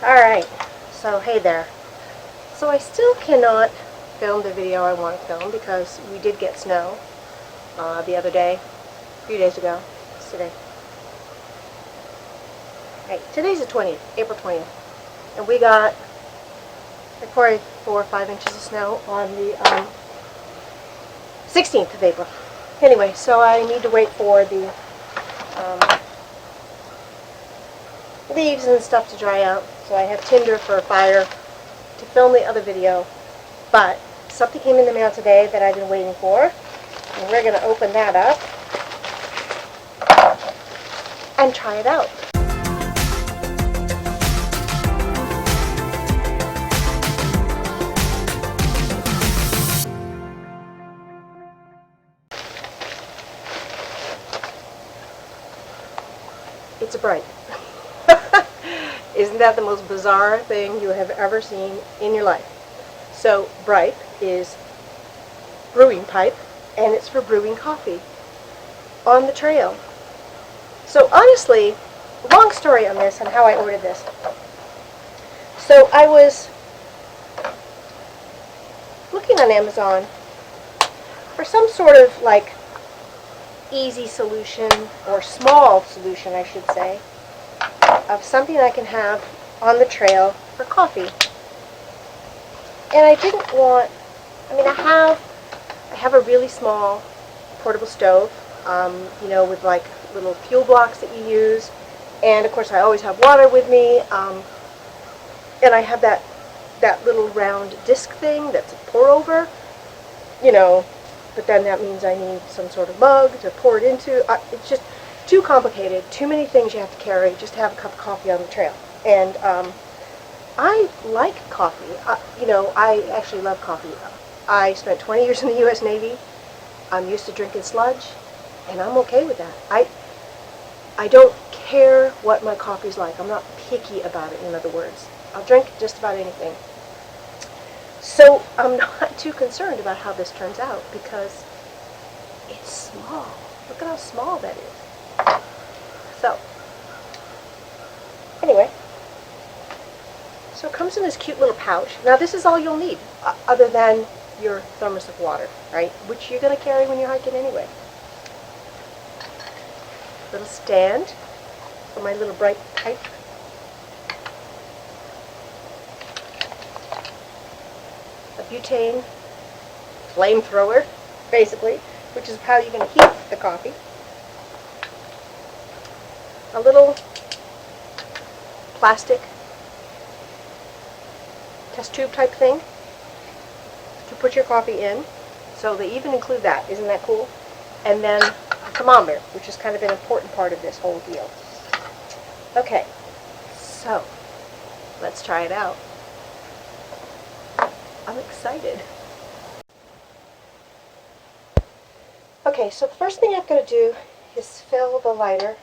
Alright, so hey there. So I still cannot film the video I want to film because we did get snow the other day, a few days ago. It's today. Hey, today's the 20th, April 20th. And we got like 4 or 5 inches of snow on the 16th of April. Anyway, so I need to wait for the leaves and stuff to dry out. So I have tinder for a fire to film the other video. But something came in the mail today that I've been waiting for. And we're going to open that up and try it out. It's a bripe. Isn't that the most bizarre thing you have ever seen in your life? So bripe is brewing pipe, and it's for brewing coffee on the trail. So honestly, long story on this and how I ordered this. So I was looking on Amazon for some sort of like easy solution, or small solution I should say, of something I can have on the trail for coffee. And I didn't want, I have a really small portable stove, you know, with like little fuel blocks that you use, and of course I always have water with me, and I have that little round disc thing that's a pour over, you know, but then that means I need some sort of mug to pour it into. It's just too complicated, too many things you have to carry just to have a cup of coffee on the trail. And I like coffee. You know, I actually love coffee. I spent 20 years in the U.S. Navy. I'm used to drinking sludge, and I'm okay with that. I don't care what my coffee's like. I'm not picky about it, in other words. I'll drink just about anything. So I'm not too concerned about how this turns out because it's small. Look at how small that is. So, anyway, so it comes in this cute little pouch. Now this is all you'll need, other than your thermos of water, right? Which you're going to carry when you're hiking anyway. Little stand for my little bright pipe. A butane flamethrower, basically, which is how you're going to heat the coffee. A little plastic test tube type thing to put your coffee in. So they even include that. Isn't that cool? And then a thermometer, which is kind of an important part of this whole deal. Okay, so let's try it out. I'm excited. Okay, so the first thing I've got to do is fill the lighter,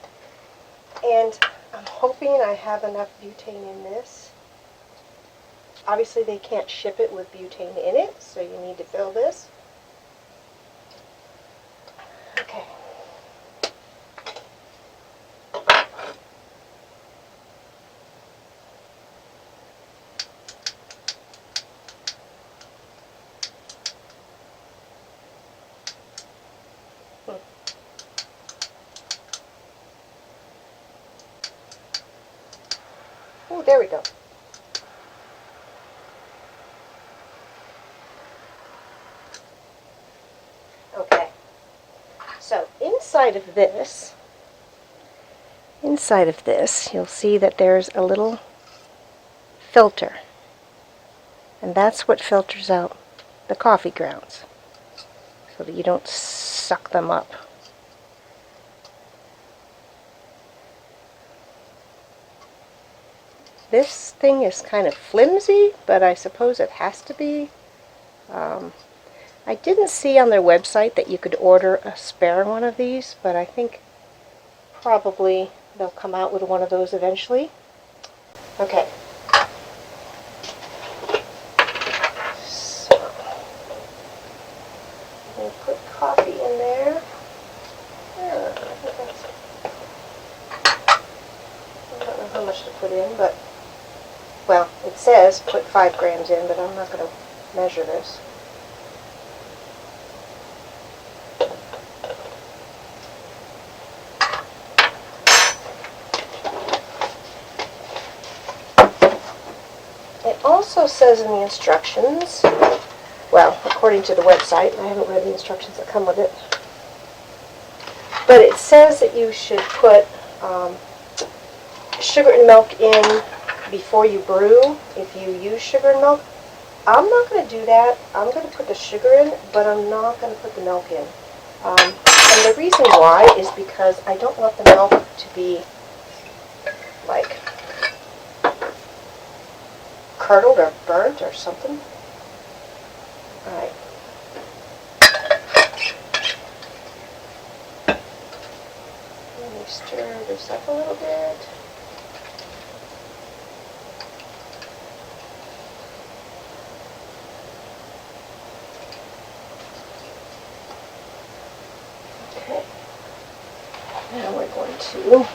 and I'm hoping I have enough butane in this. Obviously they can't ship it with butane in it, so you need to fill this. Okay. Oh, there we go. Okay. So inside of this, you'll see that there's a little filter. And that's what filters out the coffee grounds, so that you don't suck them up. This thing is kind of flimsy, but I suppose it has to be. I didn't see on their website that you could order a spare one of these, but I think probably they'll come out with one of those eventually. Okay. So, we'll put coffee in there. I don't know how much to put in, but well, it says put 5 grams in, but I'm not going to measure this. It also says in the instructions, well, according to the website, I haven't read the instructions that come with it, but it says that you should put sugar and milk in before you brew if you use sugar and milk. I'm not going to do that. I'm going to put the sugar in, but I'm not going to put the milk in. And the reason why is because I don't want the milk to be like curdled or burnt or something. Alright. Let me stir this up a little bit. Okay. Now we're going to,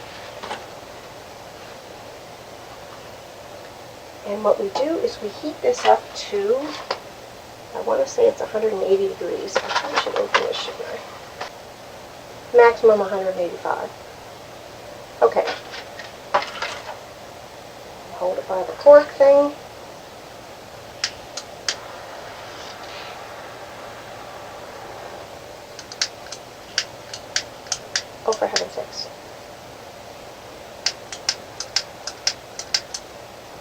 and what we do is we heat this up to, I want to say it's 180 degrees. I probably should open this, shouldn't I? Maximum 185. Okay. Hold it by the cork thing. Oh, for heaven's sakes.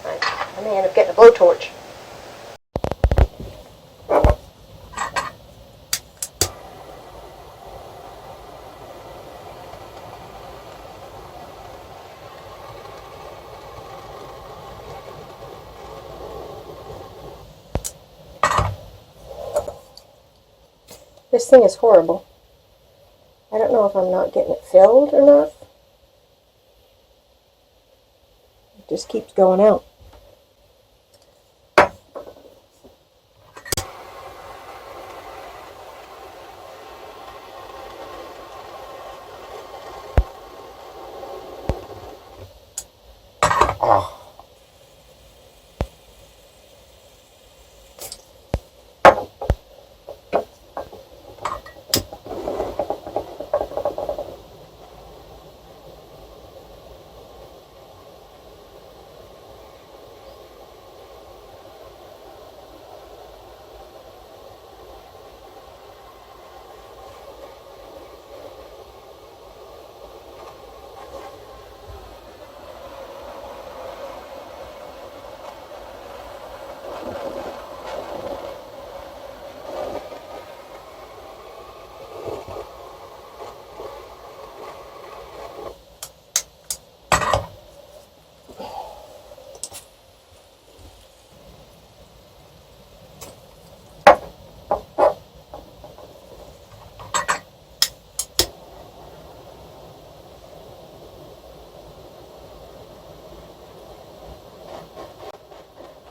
I may end up getting a blowtorch. This thing is horrible. I don't know if I'm not getting it filled enough. It just keeps going out.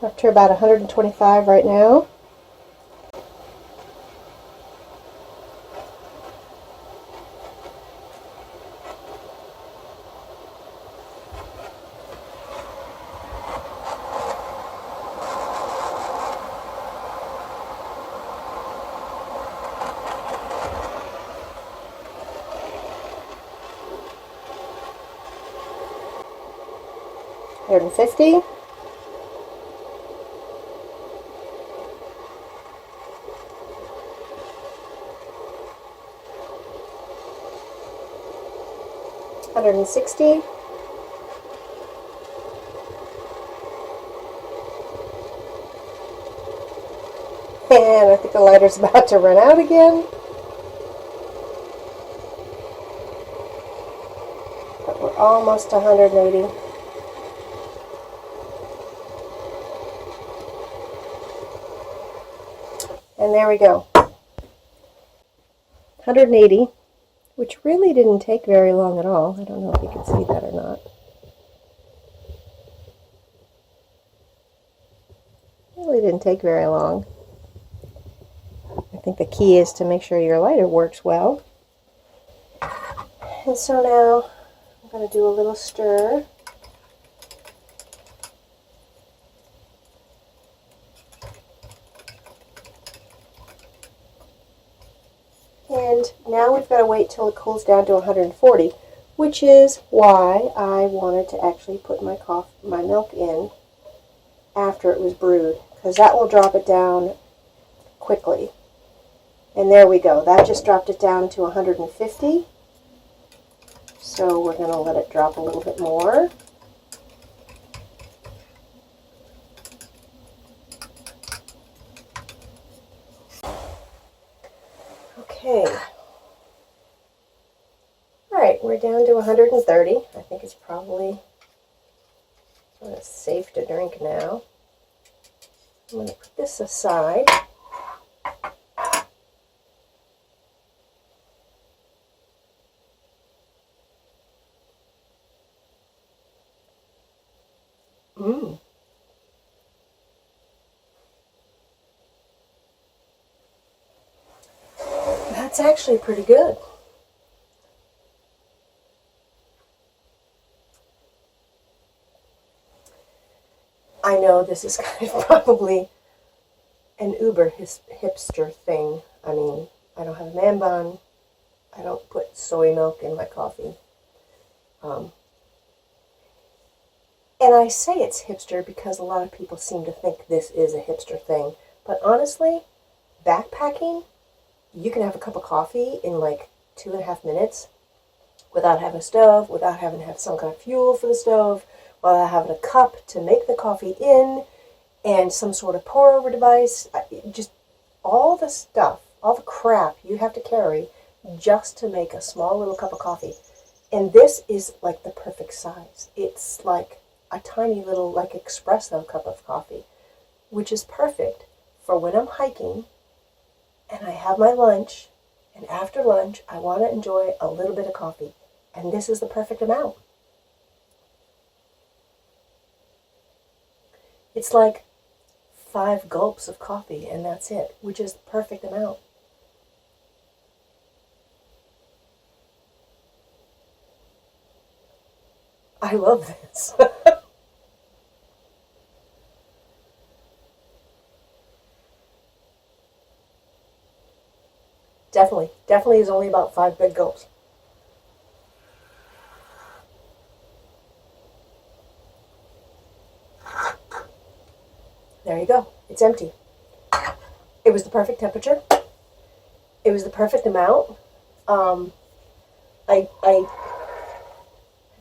Up to about 125 right now. $150. $160. And I think the lighter's about to run out again. But we're almost 180. And there we go. 180. Which really didn't take very long at all. I don't know if you can see that or not. Really didn't take very long. I think the key is to make sure your lighter works well. And so now I'm going to do a little stir. And now we've got to wait till it cools down to 140, which is why I wanted to actually put my milk in after it was brewed, because that will drop it down quickly. And there we go. That just dropped it down to 150. So we're going to let it drop a little bit more. Okay. Alright, we're down to 130. I think it's probably safe to drink now. I'm going to put this aside. That's actually pretty good. I know this is kind of probably an uber hipster thing. I mean, I don't have a man bun. I don't put soy milk in my coffee. And I say it's hipster because a lot of people seem to think this is a hipster thing. But honestly, backpacking, you can have a cup of coffee in like 2.5 minutes without having a stove, without having to have some kind of fuel for the stove, without having a cup to make the coffee in, and some sort of pour-over device. Just all the stuff, all the crap you have to carry just to make a small little cup of coffee. And this is like the perfect size. It's like a tiny little like espresso cup of coffee, which is perfect for when I'm hiking and I have my lunch, and after lunch I want to enjoy a little bit of coffee. And this is the perfect amount. It's like 5 gulps of coffee and that's it, which is the perfect amount. I love this. Definitely is only about 5 big gulps. There you go. It's empty. It was the perfect temperature. It was the perfect amount. I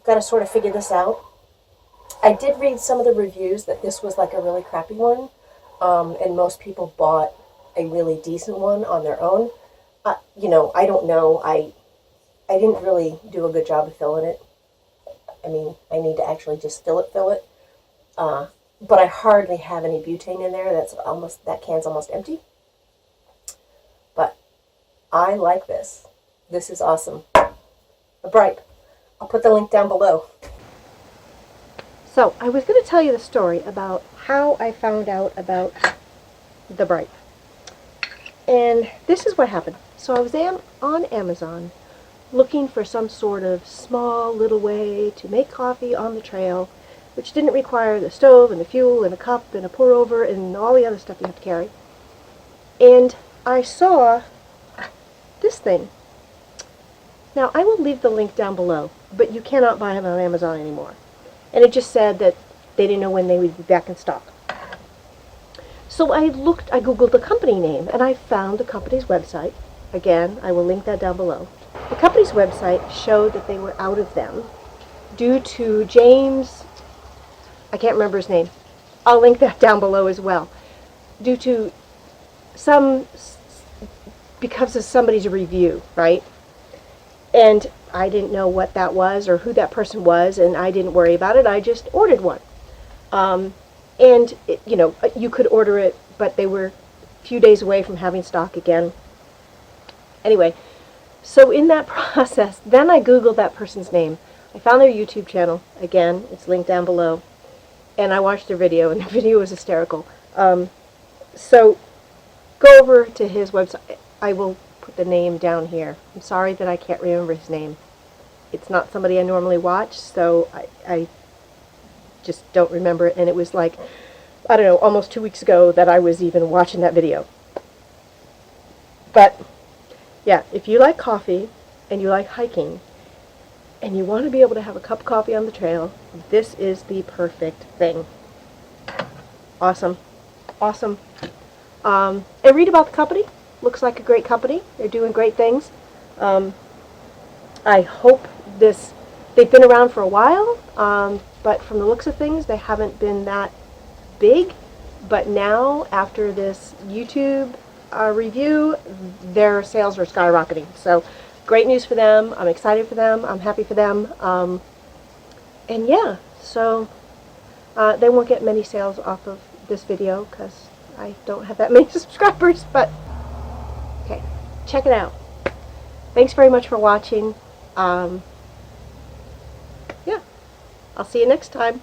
got to sort of figure this out. I did read some of the reviews that this was like a really crappy one, and most people bought a really decent one on their own. You know, I don't know. I didn't really do a good job of filling it. I mean, I need to actually just fill it. But I hardly have any butane in there. That can's almost empty. But I like this. This is awesome. A bripe. I'll put the link down below. So, I was going to tell you the story about how I found out about the bripe. And this is what happened. So I was on Amazon looking for some sort of small little way to make coffee on the trail, which didn't require the stove and the fuel and a cup and a pour over and all the other stuff you have to carry. And I saw this thing. Now, I will leave the link down below, but you cannot buy them on Amazon anymore. And it just said that they didn't know when they would be back in stock. So I Googled the company name, and I found the company's website. Again, I will link that down below. The company's website showed that they were out of them due to James, I can't remember his name. I'll link that down below as well. Due to because of somebody's review, right? And I didn't know what that was or who that person was, and I didn't worry about it. I just ordered one. And, you could order it, but they were a few days away from having stock again. Anyway, so in that process, then I Googled that person's name. I found their YouTube channel. Again, it's linked down below. And I watched their video, and the video was hysterical. So go over to his website. I will put the name down here. I'm sorry that I can't remember his name. It's not somebody I normally watch, so I just don't remember it. And it was like, I don't know, almost 2 weeks ago that I was even watching that video. But Yeah, if you like coffee and you like hiking and you want to be able to have a cup of coffee on the trail, this is the perfect thing. Awesome. Awesome. And read about the company. Looks like a great company. They're doing great things. I hope this, they've been around for a while, but from the looks of things, they haven't been that big. But now, after this YouTube review, their sales are skyrocketing. So, great news for them. I'm excited for them. I'm happy for them. And yeah, so they won't get many sales off of this video because I don't have that many subscribers. But, okay, check it out. Thanks very much for watching. Yeah, I'll see you next time.